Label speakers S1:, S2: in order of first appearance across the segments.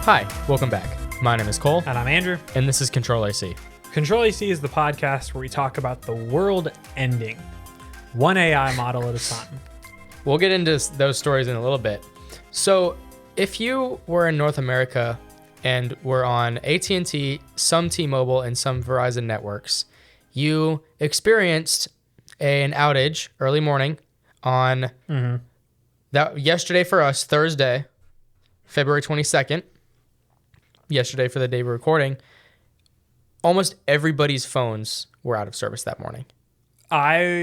S1: Hi, welcome back. My name is Cole.
S2: And I'm Andrew.
S1: And this is CTRL-AC.
S2: CTRL-AC is the podcast where we talk about the world ending, one AI model at a time.
S1: We'll get into those stories in a little bit. So if you were in North America and were on AT&T, some T-Mobile, and some Verizon networks, you experienced an outage early morning on that yesterday for us, Thursday, February 22nd. Yesterday for the day we're recording, almost everybody's phones were out of service that morning.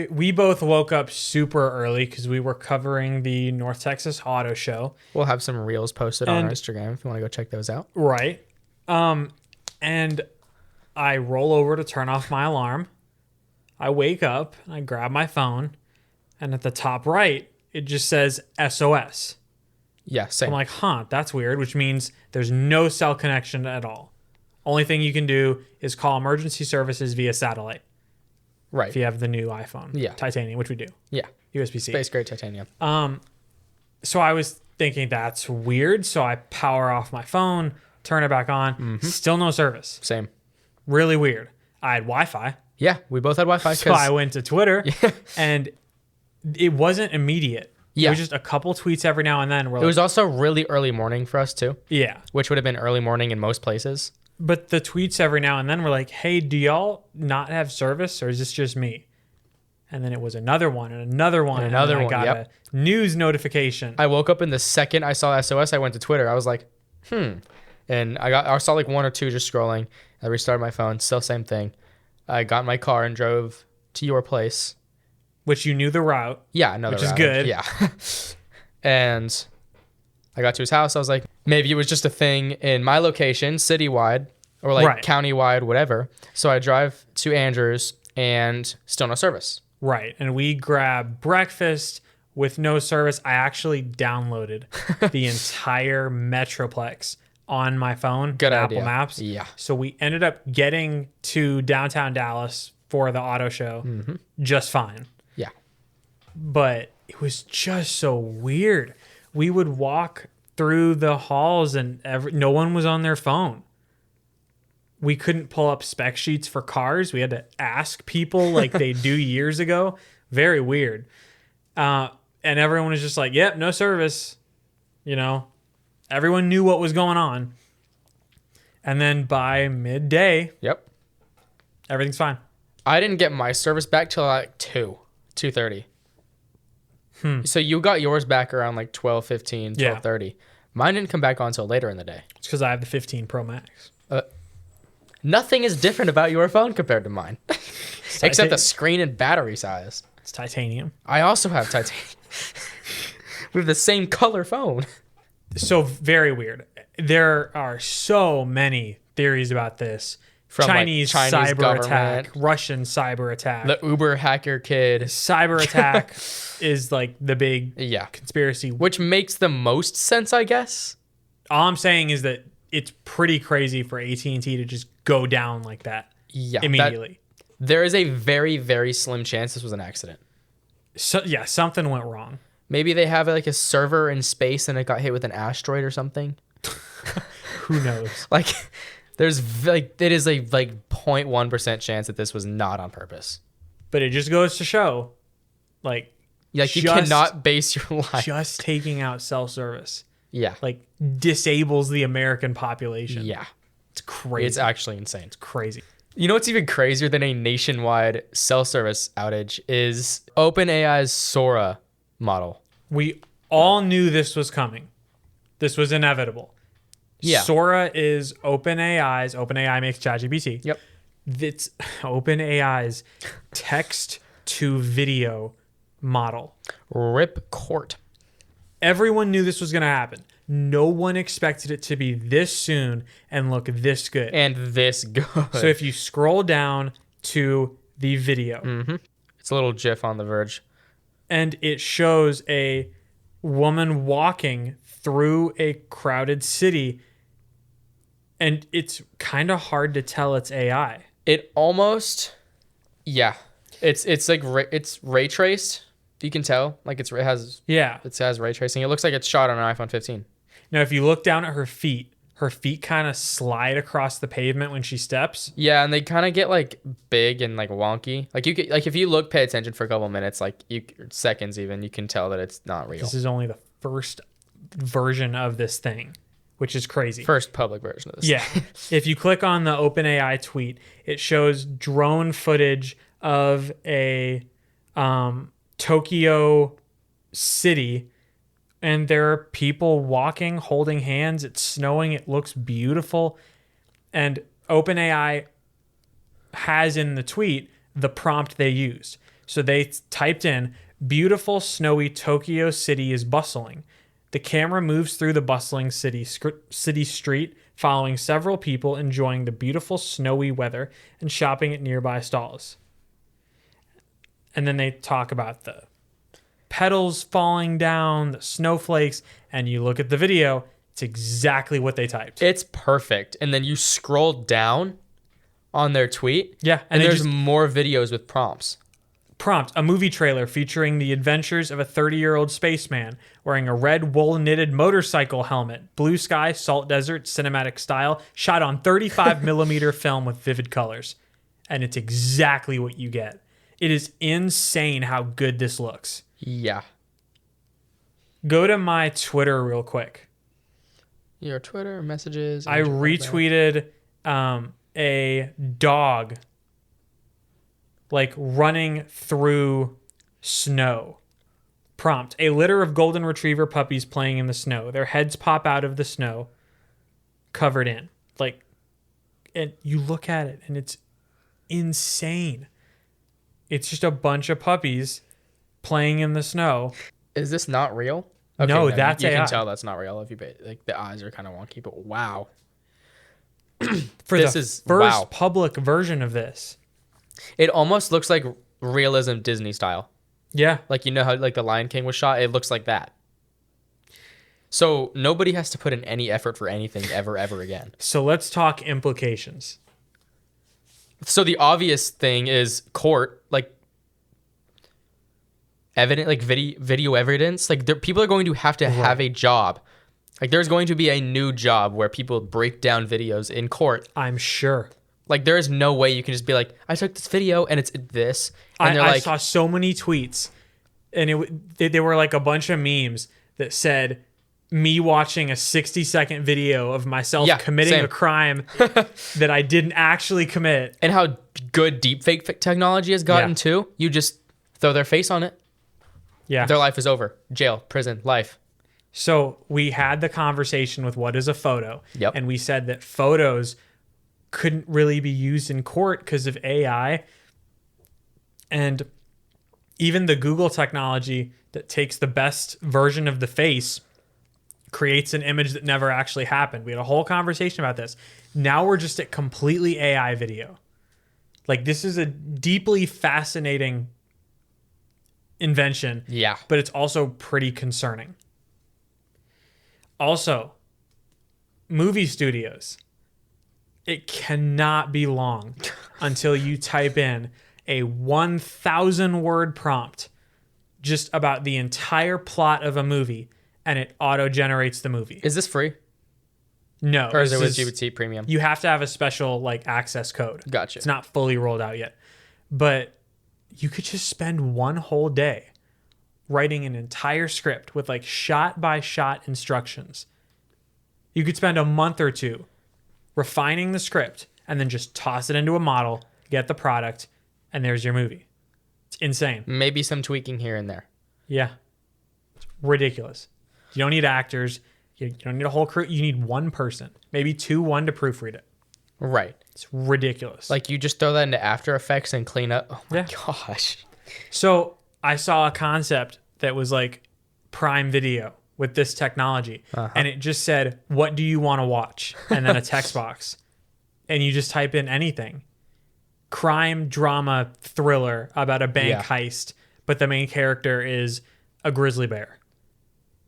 S2: We both woke up super early because we were covering the North Texas Auto Show.
S1: We'll have some reels posted on our Instagram if you want to go check those out.
S2: Right. And I roll over to turn off my alarm. I wake up, I grab my phone, and at the top right, it just says SOS.
S1: Yeah, same.
S2: I'm like, that's weird, which means there's no cell connection at all. Only thing you can do is call emergency services via satellite.
S1: Right.
S2: If you have the new iPhone.
S1: Yeah.
S2: Titanium, which we do.
S1: Yeah.
S2: USB-C.
S1: Space grade titanium.
S2: So I was thinking that's weird. So I power off my phone, turn it back on. Still no service.
S1: Same.
S2: Really weird. I had Wi-Fi.
S1: Yeah, we both had Wi-Fi.
S2: So I went to Twitter and it wasn't immediate.
S1: Yeah.
S2: It was just a couple tweets every now and then.
S1: It was also really early morning for us too.
S2: Yeah.
S1: Which would have been early morning in most places.
S2: But the tweets every now and then were like, hey, do y'all not have service or is this just me? And then it was another one and another one. And another one. I got a news notification.
S1: I woke up and the second I saw SOS, I went to Twitter. I was like, And I saw like one or two just scrolling. I restarted my phone. Still same thing. I got in my car and drove to your place.
S2: Which you knew the route.
S1: Yeah, another
S2: which
S1: route.
S2: is good.
S1: Yeah. And I got to his house. I was like, maybe it was just a thing in my location, citywide, or like countywide, whatever. So I drive to Andrew's and still no service.
S2: Right. And we grabbed breakfast with no service. I actually downloaded the entire Metroplex on my phone.
S1: Good
S2: Apple
S1: idea.
S2: Maps.
S1: Yeah.
S2: So we ended up getting to downtown Dallas for the auto show just fine.
S1: Yeah.
S2: But it was just so weird. We would walk through the halls and no one was on their phone. We couldn't pull up spec sheets for cars. We had to ask people like they do years ago. Very weird. And everyone was just like, yep, no service. You know, everyone knew what was going on. And then by midday, everything's fine.
S1: I didn't get my service back till like 2:30. So you got yours back around like 12:15, 12:30. Mine didn't come back on until later in the day.
S2: It's because I have the 15 Pro Max.
S1: Nothing is different about your phone compared to mine. Except the screen and battery size.
S2: It's titanium.
S1: I also have titanium. We have the same color phone.
S2: So very weird. There are so many theories about this. From Chinese cyber government attack, Russian cyber attack.
S1: The Uber hacker kid.
S2: Cyber attack is like the big conspiracy.
S1: Which makes the most sense, I guess.
S2: All I'm saying is that it's pretty crazy for AT&T to just go down like that immediately.
S1: There is a very, very slim chance this was an accident.
S2: So, something went wrong.
S1: Maybe they have like a server in space and it got hit with an asteroid or something.
S2: Who knows?
S1: There's like it is a 0.1% chance that this was not on purpose.
S2: But it just goes to show,
S1: you cannot base your life
S2: just taking out cell service.
S1: Yeah,
S2: disables the American population.
S1: Yeah,
S2: it's crazy.
S1: It's actually insane.
S2: It's crazy.
S1: You know what's even crazier than a nationwide cell service outage is OpenAI's Sora model. We
S2: all knew this was coming. This was inevitable. Yeah. Sora is OpenAI makes ChatGPT.
S1: Yep.
S2: It's OpenAI's text to video model.
S1: Rip court.
S2: Everyone knew this was going to happen. No one expected it to be this soon and look this good.
S1: And this good.
S2: So if you scroll down to the video.
S1: It's a little GIF on The Verge.
S2: And it shows a woman walking through a crowded city. And it's kind of hard to tell it's AI.
S1: It almost, it's like it's ray traced. You can tell, it has ray tracing. It looks like it's shot on an iPhone 15.
S2: Now, if you look down at her feet, her feet kind of slide across the pavement when she steps.
S1: Yeah, and they kind of get like big and like wonky. Like you could, like if you pay attention for a couple minutes, like seconds even, you can tell that it's not real.
S2: This is only the first version of this thing, which is crazy.
S1: First public version of this.
S2: Yeah. If you click on the OpenAI tweet, it shows drone footage of a Tokyo city, and there are people walking, holding hands. It's snowing. It looks beautiful. And OpenAI has in the tweet the prompt they used. So they typed in, beautiful, snowy Tokyo city is bustling. The camera moves through the bustling city street, following several people enjoying the beautiful snowy weather and shopping at nearby stalls. And then they talk about the petals falling down, the snowflakes, and you look at the video, it's exactly what they typed.
S1: It's perfect. And then you scroll down on their tweet.
S2: Yeah.
S1: And there's more videos with prompts.
S2: Prompt, a movie trailer featuring the adventures of a 30-year-old spaceman wearing a red wool knitted motorcycle helmet, blue sky, salt desert, cinematic style, shot on 35 millimeter film with vivid colors. And it's exactly what you get. It is insane how good this looks.
S1: Yeah.
S2: Go to my Twitter real quick.
S1: Your Twitter messages.
S2: I retweeted a dog like running through snow. Prompt, a litter of golden retriever puppies playing in the snow. Their heads pop out of the snow, covered in. Like, and you look at it and it's insane. It's just a bunch of puppies playing in the snow.
S1: Is this not real?
S2: No, that's
S1: you
S2: AI.
S1: can tell that's not real if you like the eyes are kind of wonky, but wow.
S2: For
S1: this
S2: the
S1: is
S2: first public version of this.
S1: It almost looks like realism Disney style.
S2: Yeah.
S1: Like, you know how like the Lion King was shot? It looks like that. So nobody has to put in any effort for anything ever again.
S2: So let's talk implications.
S1: So the obvious thing is court, like evidence, like video evidence. Like people are going to have a job. Like there's going to be a new job where people break down videos in court.
S2: I'm sure.
S1: Like there is no way you can just be like, I took this video and it's this. And
S2: I saw so many tweets, and they were like a bunch of memes that said me watching a 60-second video of myself committing a crime that I didn't actually commit.
S1: And how good deepfake technology has gotten too. You just throw their face on it.
S2: Yeah.
S1: Their life is over. Jail, prison, life.
S2: So we had the conversation with what is a photo.
S1: Yep.
S2: And we said that photos couldn't really be used in court because of AI. And even the Google technology that takes the best version of the face creates an image that never actually happened. We had a whole conversation about this. Now we're just at completely AI video. Like, this is a deeply fascinating invention.
S1: Yeah.
S2: But it's also pretty concerning. Also, movie studios. It cannot be long until you type in a 1,000 word prompt just about the entire plot of a movie, and it auto generates the movie.
S1: Is this free?
S2: No.
S1: Or is it with GPT Premium?
S2: You have to have a special like access code.
S1: Gotcha.
S2: It's not fully rolled out yet. But you could just spend one whole day writing an entire script with like shot by shot instructions. You could spend a month or two refining the script and then just toss it into a model, get the product, and there's your movie. It's insane.
S1: Maybe some tweaking here and there.
S2: Yeah. It's ridiculous. You don't need actors. You don't need a whole crew. You need one person, maybe one to proofread it.
S1: Right.
S2: It's ridiculous.
S1: Like you just throw that into After Effects and clean up. Oh my
S2: Yeah.
S1: gosh.
S2: So I saw a concept that was like Prime Video with this technology. And it just said, what do you want to watch? And then a text box. And you just type in anything. Crime, drama, thriller about a bank heist, but the main character is a grizzly bear.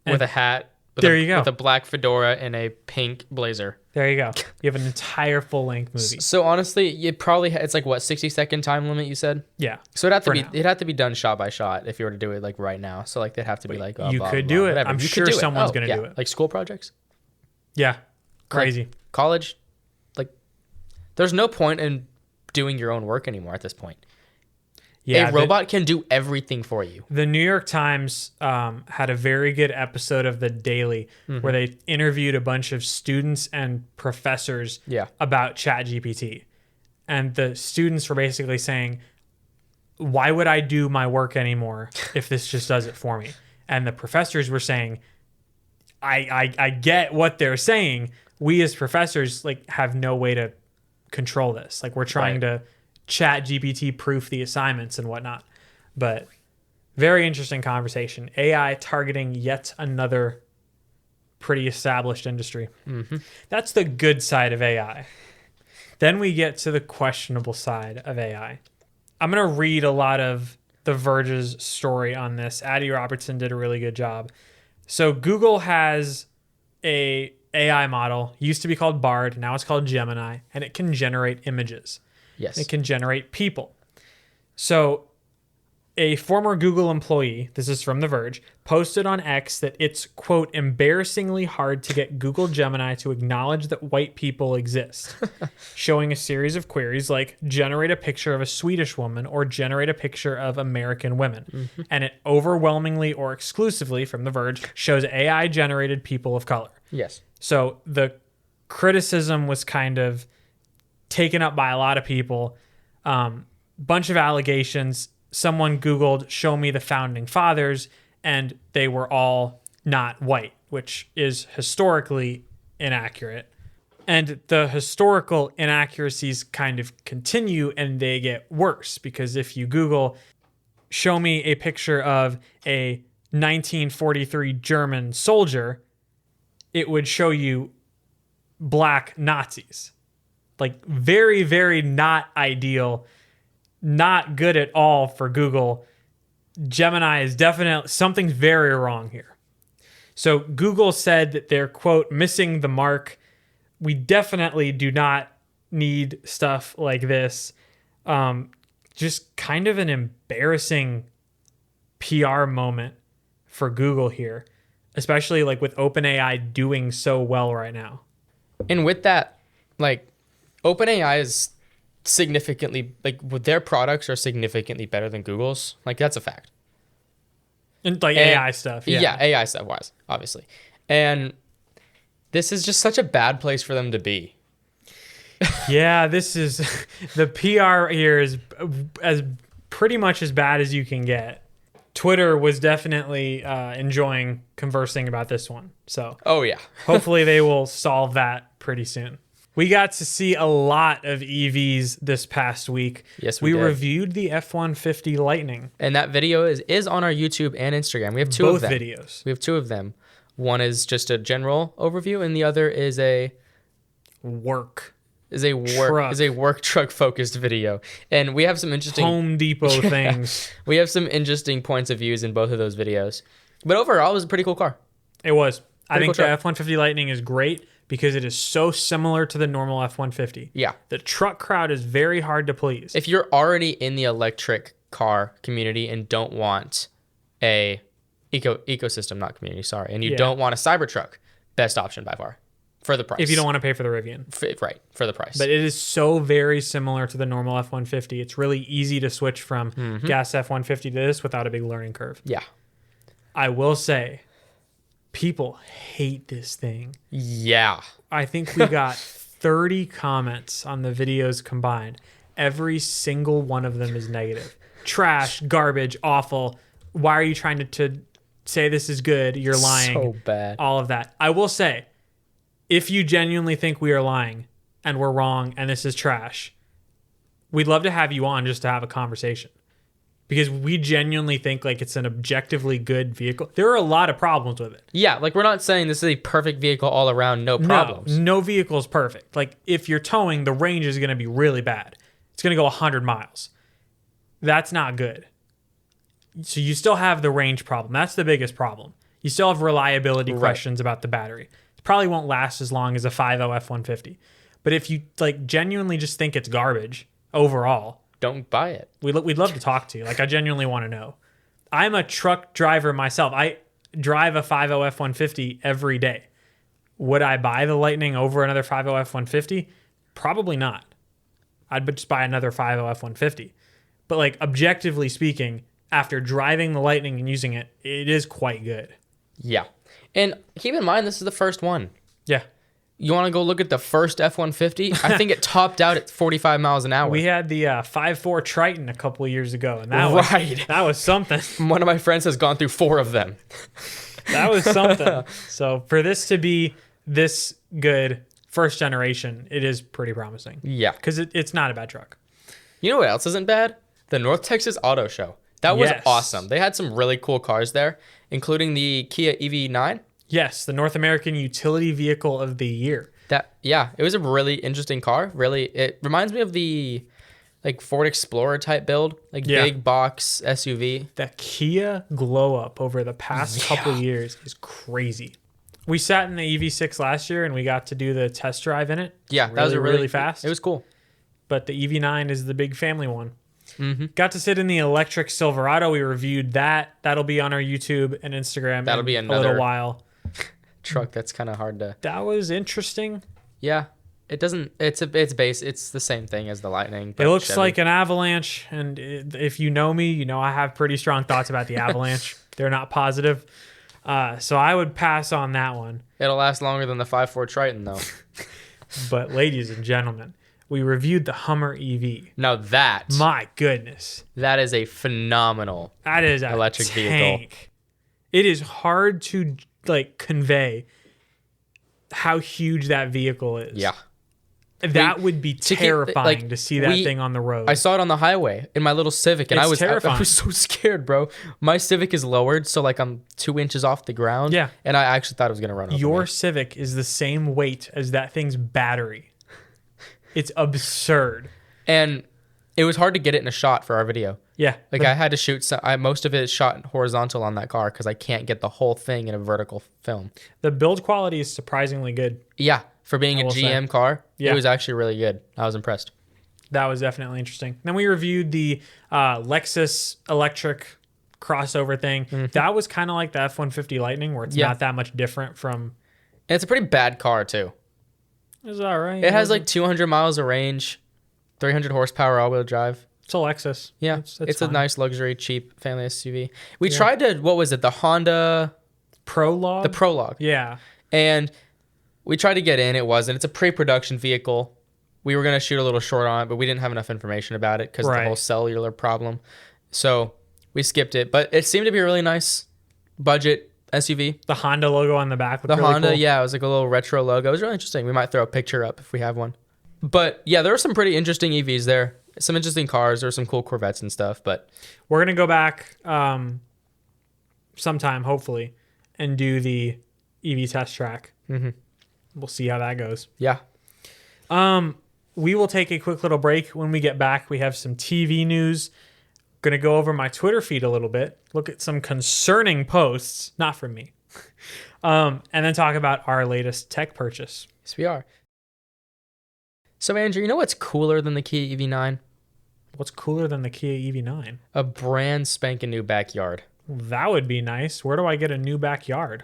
S1: With a hat.
S2: You go.
S1: With a black fedora and a pink blazer.
S2: There you go. You have an entire full-length movie.
S1: So honestly, it's like what, 60-second time limit you said?
S2: Yeah.
S1: So it'd have to be done shot by shot if you were to do it like right now. So like they'd have to be like
S2: you could do it. I'm sure someone's going to do it.
S1: Like school projects?
S2: Yeah. Crazy.
S1: Like, college, like, there's no point in doing your own work anymore at this point.
S2: Yeah,
S1: a robot can do everything for you.
S2: The New York Times had a very good episode of The Daily where they interviewed a bunch of students and professors about ChatGPT. And the students were basically saying, why would I do my work anymore if this just does it for me? And the professors were saying, I get what they're saying. We as professors like have no way to control this. Like we're trying to ChatGPT proof the assignments and whatnot. But very interesting conversation. AI targeting yet another pretty established industry. That's the good side of AI. Then we get to the questionable side of AI. I'm going to read a lot of The Verge's story on this. Addie Robertson did a really good job. So Google has a AI model, used to be called Bard, now it's called Geminii, and it can generate images.
S1: Yes.
S2: It can generate people. So a former Google employee, this is from The Verge, posted on X that it's, quote, embarrassingly hard to get Google Gemini to acknowledge that white people exist, showing a series of queries like generate a picture of a Swedish woman or generate a picture of American women. And it overwhelmingly or exclusively, from The Verge, shows AI-generated people of color.
S1: Yes.
S2: So the criticism was kind of taken up by a lot of people. Bunch of allegations. Someone Googled, show me the founding fathers, and they were all not white, which is historically inaccurate. And the historical inaccuracies kind of continue and they get worse because if you Google, show me a picture of a 1943 German soldier, it would show you black Nazis. Like very, very not ideal. Not good at all for Google. Gemini is definitely, something's very wrong here. So Google said that they're, quote, missing the mark. We definitely do not need stuff like this. Just kind of an embarrassing PR moment for Google here, especially like with OpenAI doing so well right now.
S1: And with that, like OpenAI is significantly, like their products are significantly better than Google's. Like that's a fact.
S2: And like AI stuff.
S1: Yeah, AI stuff wise, obviously. And this is just such a bad place for them to be.
S2: Yeah, this is the PR here is as pretty much as bad as you can get. Twitter was definitely enjoying conversing about this one. So hopefully they will solve that pretty soon. We got to see a lot of EVs this past week.
S1: Yes, we did.
S2: Reviewed the F-150 Lightning.
S1: And that video is on our YouTube and Instagram. We have two of them.
S2: Both videos.
S1: We have two of them. One is just a general overview, and the other is a work truck focused video. And we have some interesting
S2: Home Depot things.
S1: We have some interesting points of views in both of those videos. But overall, it was a pretty cool car.
S2: It was. I think the F-150 Lightning is great because it is so similar to the normal F-150.
S1: Yeah.
S2: The truck crowd is very hard to please.
S1: If you're already in the electric car community and don't want a ecosystem, not community, sorry, and you don't want a Cybertruck, best option by far for the price.
S2: If you don't want to pay for the Rivian.
S1: Right, for the price.
S2: But it is so very similar to the normal F-150. It's really easy to switch from gas F-150 to this without a big learning curve.
S1: Yeah.
S2: I will say, people hate this thing.
S1: Yeah.
S2: I think we got 30 comments on the videos combined. Every single one of them is negative. Trash, garbage, awful. Why are you trying to say this is good? You're lying.
S1: So bad.
S2: All of that. I will say, if you genuinely think we are lying and we're wrong and this is trash, we'd love to have you on just to have a conversation. Because we genuinely think like it's an objectively good vehicle. There are a lot of problems with it.
S1: Yeah, like we're not saying this is a perfect vehicle all around, no problems.
S2: No vehicle is perfect. Like if you're towing, the range is going to be really bad. It's going to go 100 miles. That's not good. So you still have the range problem. That's the biggest problem. You still have reliability questions about the battery. It probably won't last as long as a 5.0 F-150. But if you like genuinely just think it's garbage overall,
S1: don't buy it.
S2: We'd love to talk to you. Like, I genuinely want to know. I'm a truck driver myself. I drive a 5.0 F-150 every day. Would I buy the Lightning over another 5.0 F-150? Probably not. I'd just buy another 5.0 F-150. But like objectively speaking, after driving the Lightning and using it, it is quite good.
S1: Yeah. And keep in mind, this is the first one.
S2: Yeah.
S1: You want to go look at the first F-150? I think it topped out at 45 miles an hour.
S2: We had the 5.4 Triton a couple of years ago, and that was something.
S1: One of my friends has gone through 4 of them.
S2: That was something. So for this to be this good first generation, it is pretty promising.
S1: Yeah.
S2: Because it's not a bad truck.
S1: You know what else isn't bad? The North Texas Auto Show. That was
S2: Yes.
S1: awesome. They had some really cool cars there, including the Kia EV9.
S2: Yes, the North American Utility Vehicle of the Year.
S1: Yeah, it was a really interesting car. Really, it reminds me of the like Ford Explorer type build, like big box SUV.
S2: That Kia glow up over the past couple of years is crazy. We sat in the EV6 last year and we got to do the test drive in it.
S1: Yeah, that was really
S2: fast.
S1: It was cool.
S2: But the EV9 is the big family one. Mm-hmm. Got to sit in the electric Silverado. We reviewed that. That'll be on our YouTube and Instagram.
S1: That'll be another
S2: a little while.
S1: Truck that's kind of hard to.
S2: That was interesting.
S1: Yeah, it doesn't. It's base. It's the same thing as the Lightning.
S2: It looks like an Avalanche, and if you know me, you know I have pretty strong thoughts about the Avalanche. They're not positive, so I would pass on that one.
S1: It'll last longer than the 5.4 Triton, though.
S2: But ladies and gentlemen, we reviewed the Hummer EV.
S1: Now that,
S2: my goodness,
S1: that is a phenomenal.
S2: That is a
S1: electric
S2: tank.
S1: vehicle.
S2: It is hard to like convey how huge that vehicle is.
S1: Yeah.
S2: That would be terrifying to see that thing on the road.
S1: I saw it on the highway in my little Civic, and I was so scared, bro. My Civic is lowered, so like I'm 2 inches off the ground.
S2: Yeah.
S1: And I actually thought it was gonna run over
S2: Your
S1: me.
S2: Civic is the same weight as that thing's battery. It's absurd.
S1: And it was hard to get it in a shot for our video.
S2: Yeah.
S1: Like I had to shoot most of it is shot horizontal on that car because I can't get the whole thing in a vertical film.
S2: The build quality is surprisingly good.
S1: Yeah, for being a GM car, it was actually really good. I was impressed.
S2: That was definitely interesting. Then we reviewed the Lexus electric crossover thing. Mm-hmm. That was kind of like the F-150 Lightning, where it's not that much different from.
S1: And it's a pretty bad car too.
S2: It's all right.
S1: It has like 200 miles of range, 300 horsepower all-wheel drive.
S2: It's a Lexus.
S1: Yeah, it's a nice luxury, cheap family SUV. We tried to, what was it, the Honda
S2: Prologue?
S1: The Prologue.
S2: Yeah.
S1: And we tried to get in. It wasn't. It's a pre-production vehicle. We were going to shoot a little short on it, but we didn't have enough information about it because of the whole cellular problem. So we skipped it. But it seemed to be a really nice budget SUV.
S2: The Honda logo on the back looked
S1: The
S2: really
S1: Honda,
S2: cool.
S1: yeah, it was like a little retro logo. It was really interesting. We might throw a picture up if we have one. But yeah, there were some pretty interesting EVs there. Some interesting cars. There were some cool Corvettes and stuff. But
S2: we're going to go back sometime, hopefully, and do the EV test track.
S1: Mm-hmm.
S2: We'll see how that goes.
S1: Yeah.
S2: We will take a quick little break. When we get back, we have some TV news. Going to go over my Twitter feed a little bit, look at some concerning posts, not from me, and then talk about our latest tech purchase.
S1: Yes, we are. So, Andrew, you know what's cooler than the Kia EV9?
S2: What's cooler than the Kia EV9?
S1: A brand spanking new backyard.
S2: That would be nice. Where do I get a new backyard?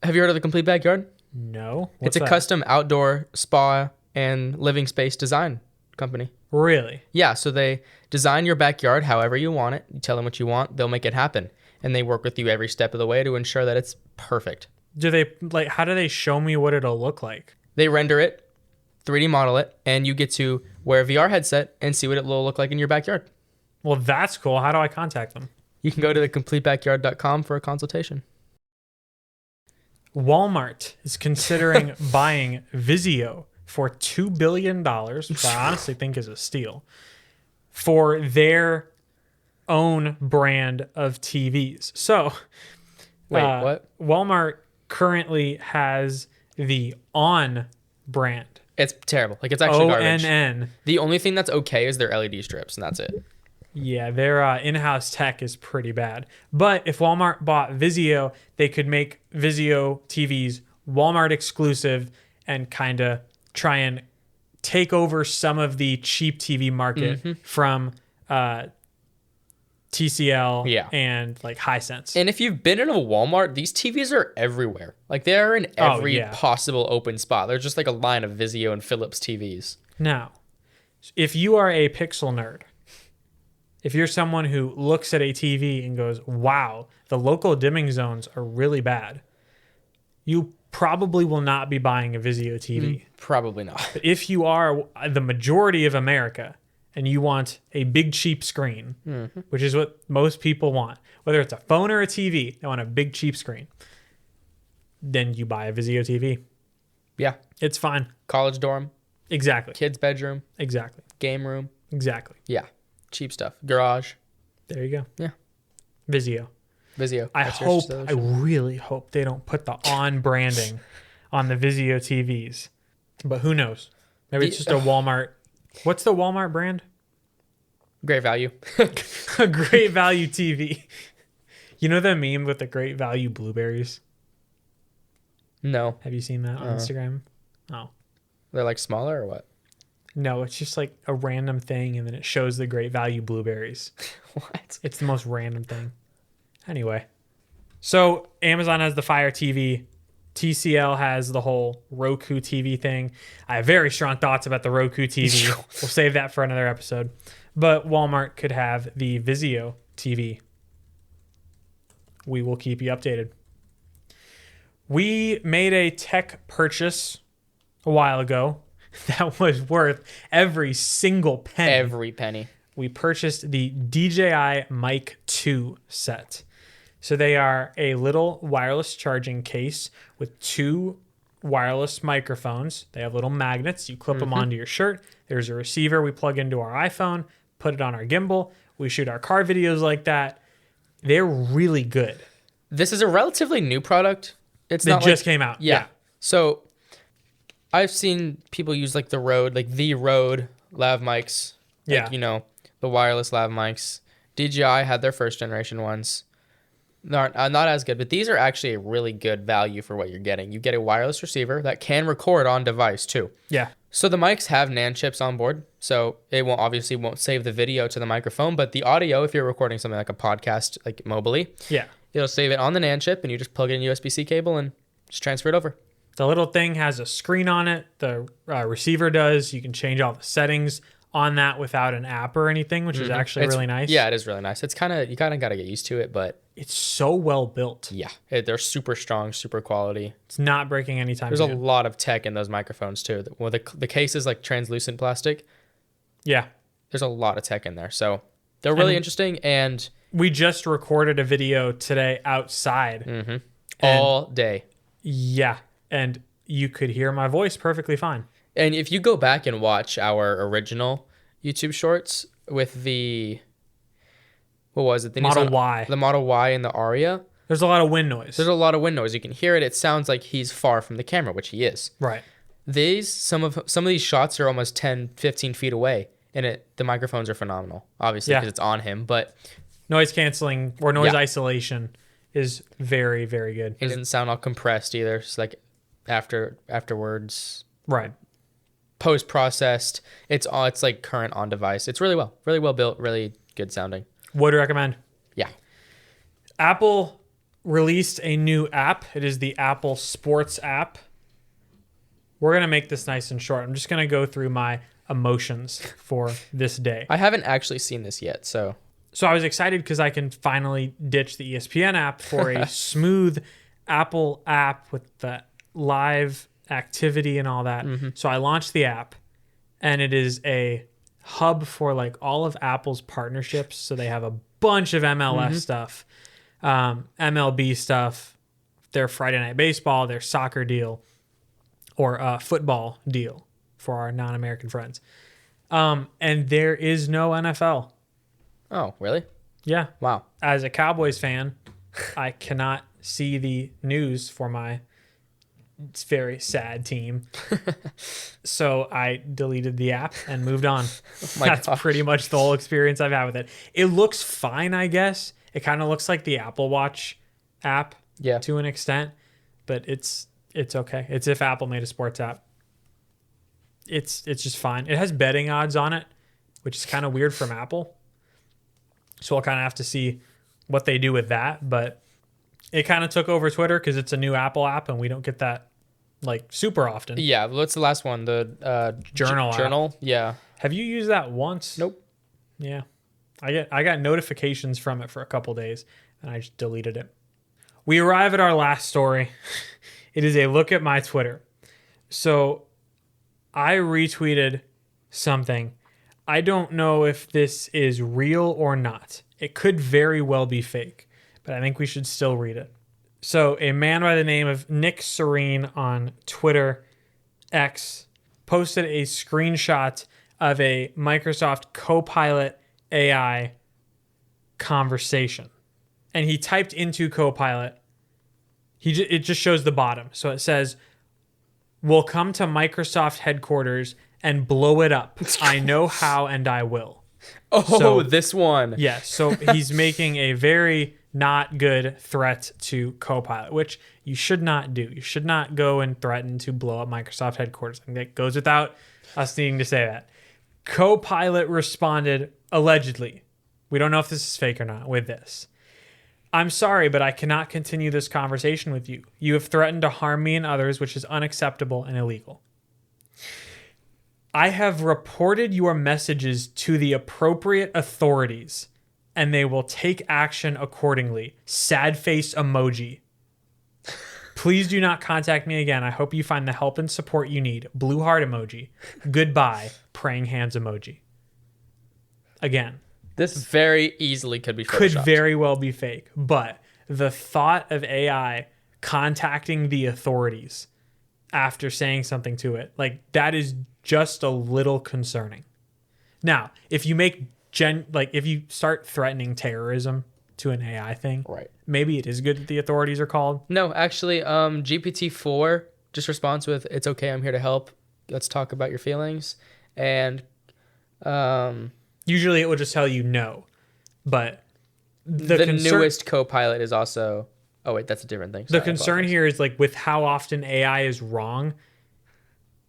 S1: Have you heard of the Complete Backyard?
S2: No.
S1: It's a custom outdoor spa and living space design company.
S2: Really?
S1: Yeah, so they design your backyard however you want it. You tell them what you want, they'll make it happen. And they work with you every step of the way to ensure that it's perfect.
S2: How do they show me what it'll look like?
S1: They render it, 3D model it, and you get to wear a VR headset and see what it will look like in your backyard.
S2: Well, that's cool. How do I contact them?
S1: You can go to thecompletebackyard.com for a consultation.
S2: Walmart is considering buying Vizio for $2 billion, which I honestly think is a steal, for their own brand of TVs. So,
S1: wait, what?
S2: Walmart currently has the ON brand.
S1: It's terrible. Like, it's actually garbage.
S2: ONN.
S1: The only thing that's okay is their LED strips, and that's it.
S2: Yeah, their in-house tech is pretty bad. But if Walmart bought Vizio, they could make Vizio TVs Walmart exclusive and kind of try and take over some of the cheap TV market from TCL,
S1: Yeah.
S2: and like Hisense.
S1: And if you've been in a Walmart, these TVs are everywhere. Like they're in every possible open spot. They're just like a line of Vizio and Philips TVs.
S2: Now, if you are a pixel nerd, if you're someone who looks at a TV and goes, wow, the local dimming zones are really bad, you probably will not be buying a Vizio TV.
S1: Probably not.
S2: But if you are the majority of America and you want a big, cheap screen, which is what most people want, whether it's a phone or a TV, they want a big, cheap screen, then you buy a Vizio TV.
S1: Yeah.
S2: It's fine.
S1: College dorm.
S2: Exactly.
S1: Kid's bedroom.
S2: Exactly.
S1: Game room.
S2: Exactly.
S1: Yeah. Cheap stuff. Garage.
S2: There you go.
S1: Yeah.
S2: Vizio.
S1: Vizio.
S2: I really hope they don't put the on branding on the Vizio TVs. But who knows? Maybe it's just a Walmart. What's the Walmart brand?
S1: Great value.
S2: A Great Value TV. You know the meme with the Great Value blueberries?
S1: No.
S2: Have you seen that on Instagram? Oh.
S1: They're like smaller or what?
S2: No, it's just like a random thing and then it shows the Great Value blueberries.
S1: What?
S2: It's the most random thing. Anyway. So Amazon has the Fire TV. TCL has the whole Roku TV thing. I have very strong thoughts about the Roku TV. We'll save that for another episode. But Walmart could have the Vizio TV. We will keep you updated. We made a tech purchase a while ago that was worth every single penny.
S1: Every penny.
S2: We purchased the DJI Mic 2 set. So they are a little wireless charging case with two wireless microphones. They have little magnets. You clip them onto your shirt. There's a receiver we plug into our iPhone, put it on our gimbal. We shoot our car videos like that. They're really good.
S1: This is a relatively new product. It's
S2: It
S1: not
S2: just came out.
S1: Yeah. So I've seen people use like the Rode lav mics.
S2: Yeah.
S1: Like, you know, the wireless lav mics. DJI had their first generation ones. Not as good, but these are actually a really good value for what you're getting. You get a wireless receiver that can record on device too.
S2: Yeah.
S1: So the mics have NAND chips on board, so it won't save the video to the microphone, but the audio, if you're recording something like a podcast, like mobily,
S2: Yeah.
S1: it'll save it on the NAND chip, and you just plug in a USB-C cable and just transfer it over.
S2: The little thing has a screen on it. The receiver does. You can change all the settings on that without an app or anything, which is actually really nice.
S1: Yeah, it is really nice. It's you kind of got to get used to it, but
S2: it's so well built.
S1: yeah, they're super strong, super quality.
S2: It's not breaking anytime
S1: There's
S2: soon.
S1: a lot of tech in those microphones too. Well, the case is like translucent plastic.
S2: Yeah.
S1: There's a lot of tech in there, so they're really interesting. And
S2: we just recorded a video today outside.
S1: all day.
S2: Yeah. And you could hear my voice perfectly fine.
S1: And if you go back and watch our original YouTube shorts with the, what was it? The
S2: Model
S1: Nissan-
S2: Y.
S1: The Model Y and the Aria.
S2: There's a lot of wind noise.
S1: There's a lot of wind noise. You can hear it. It sounds like he's far from the camera, which he is.
S2: Right.
S1: Some of these shots are almost 10, 15 feet away, and the microphones are phenomenal, obviously, because it's on him. But
S2: noise canceling or noise isolation is very, very good.
S1: it doesn't sound all compressed either. It's like afterwards.
S2: Right.
S1: Post-processed, it's like current on device. It's really well built, really good sounding.
S2: Would recommend.
S1: Yeah.
S2: Apple released a new app. It is the Apple Sports app. We're going to make this nice and short. I'm just going to go through my emotions for this day.
S1: I haven't actually seen this yet, so
S2: I was excited because I can finally ditch the ESPN app for a smooth Apple app with the live activity and all that. So I launched the app, and it is a hub for like all of Apple's partnerships. So they have a bunch of MLS stuff, MLB stuff, their Friday Night Baseball, their soccer deal, or football deal for our non-American friends. And there is no NFL.
S1: Oh, really?
S2: Yeah.
S1: Wow.
S2: As a Cowboys fan, I cannot see the news for my very sad team. So I deleted the app and moved on. That's pretty much the whole experience I've had with it. It looks fine, I guess. It kind of looks like the Apple Watch app to an extent, but it's okay. It's if Apple made a sports app. It's just fine. It has betting odds on it, which is kind of weird from Apple. So we'll kind of have to see what they do with that. But it kind of took over Twitter because it's a new Apple app and we don't get that like super often.
S1: Yeah. What's the last one? The
S2: Journal app.
S1: Journal. Yeah.
S2: Have you used that once?
S1: Nope.
S2: Yeah. I got notifications from it for a couple days and I just deleted it. We arrive at our last story. It is a look at my Twitter. So I retweeted something. I don't know if this is real or not. It could very well be fake, but I think we should still read it. So a man by the name of Nick Serene on Twitter X posted a screenshot of a Microsoft Copilot AI conversation. And he typed into Copilot. It just shows the bottom. So it says, "We'll come to Microsoft headquarters and blow it up. I know how and I will."
S1: Oh,
S2: So-
S1: this one.
S2: Yeah, so he's making a very not good threat to Copilot, which you should not do. You should not go and threaten to blow up Microsoft headquarters. I think that goes without us needing to say that. Copilot responded, allegedly. We don't know if this is fake or not with this. "I'm sorry, but I cannot continue this conversation with you. You have threatened to harm me and others, which is unacceptable and illegal. I have reported your messages to the appropriate authorities, and they will take action accordingly. Sad face emoji. Please do not contact me again. I hope you find the help and support you need. Blue heart emoji. Goodbye. Praying hands emoji." Again,
S1: This very easily could be
S2: could
S1: photoshopped.
S2: very well be fake, but the thought of AI contacting the authorities after saying something to it, like that is just a little concerning. Now, if you make if you start threatening terrorism to an AI thing,
S1: Right.
S2: maybe it is good that the authorities are called.
S1: No, actually, GPT-4 just responds with, "It's okay, I'm here to help. Let's talk about your feelings." And
S2: Usually it will just tell you no, but
S1: the newest Copilot is also... Oh, wait, that's a different thing.
S2: The concern here is like with how often AI is wrong,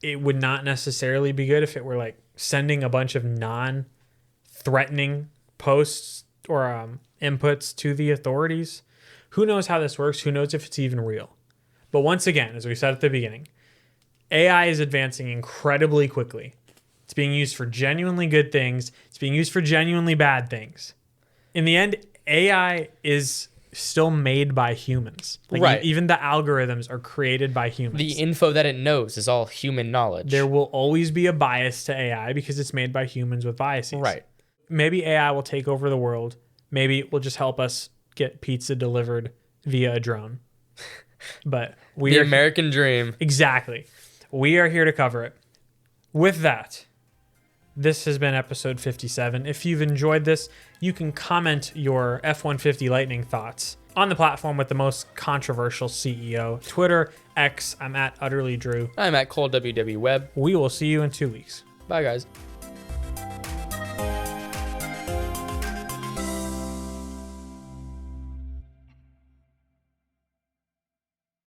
S2: it would not necessarily be good if it were like sending a bunch of non-threatening posts or inputs to the authorities. Who knows how this works? Who knows if it's even real? But once again, as we said at the beginning, AI is advancing incredibly quickly. It's being used for genuinely good things. It's being used for genuinely bad things. In the end, AI is still made by humans. Like
S1: Right.
S2: Even the algorithms are created by humans.
S1: The info that it knows is all human knowledge.
S2: There will always be a bias to AI because it's made by humans with biases.
S1: Right.
S2: Maybe AI will take over the world. Maybe it will just help us get pizza delivered via a drone. But
S1: The American dream.
S2: Exactly. We are here to cover it. With that, this has been episode 57. If you've enjoyed this, you can comment your F-150 Lightning thoughts on the platform with the most controversial CEO. Twitter, X, I'm at UtterlyDrew.
S1: I'm at Cole WW Webb.
S2: We will see you in 2 weeks.
S1: Bye, guys.